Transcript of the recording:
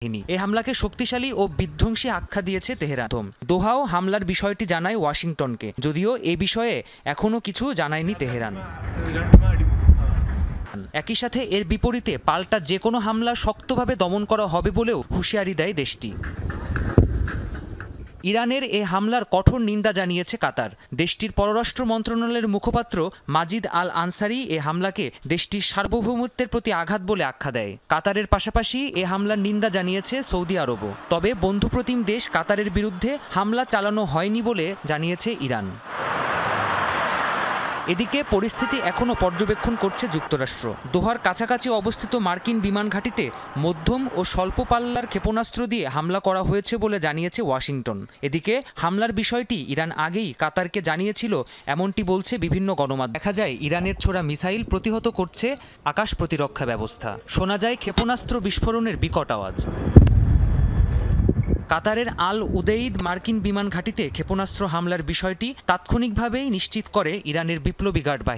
এই হামলাকে শক্তিশালী ও বিধ্বংসী আখ্যা দিয়েছে তেহরান। দোহাও হামলার বিষয়টি জানায় ওয়াশিংটনকে, যদিও এ বিষয়ে এখনও কিছু জানায়নি তেহরান। একই সাথে এর বিপরীতে পাল্টা যে কোনো হামলা শক্তভাবে দমন করা হবে বলেও হুঁশিয়ারি দেয় দেশটি। ইরানের এ হামলার কঠোর নিন্দা জানিয়েছে কাতার। দেশটির পররাষ্ট্র মন্ত্রণালয়ের মুখপাত্র মাজিদ আল আনসারি এ হামলাকে দেশটির সার্বভৌমত্বের প্রতি আঘাত বলে আখ্যা দেয়। কাতারের পাশাপাশি এ হামলার নিন্দা জানিয়েছে সৌদি আরবও। তবে বন্ধুপ্রতিম দেশ কাতারের বিরুদ্ধে হামলা চালানো হয়নি বলে জানিয়েছে ইরান। এদিকে পরিস্থিতি এখনও পর্যবেক্ষণ করছে যুক্তরাষ্ট্র। দোহার কাছাকাছি অবস্থিত মার্কিন বিমান ঘাঁটিতে মধ্যম ও স্বল্প পাল্লার ক্ষেপণাস্ত্র দিয়ে হামলা করা হয়েছে বলে জানিয়েছে ওয়াশিংটন। এদিকে হামলার বিষয়টি ইরান আগেই কাতারকে জানিয়েছিল, এমনটি বলছে বিভিন্ন গণমাধ্যম। দেখা যায় ইরানের ছোড়া মিসাইল প্রতিহত করছে আকাশ প্রতিরক্ষা ব্যবস্থা। শোনা যায় ক্ষেপণাস্ত্র বিস্ফোরণের বিকট আওয়াজ। কাতারের আল উদেইদ মার্কিন বিমান ঘাঁটিতে ক্ষেপণাস্ত্র হামলার বিষয়টি তাৎক্ষণিকভাবেই নিশ্চিত করে ইরানের বিপ্লবী গার্ড বাহিনী।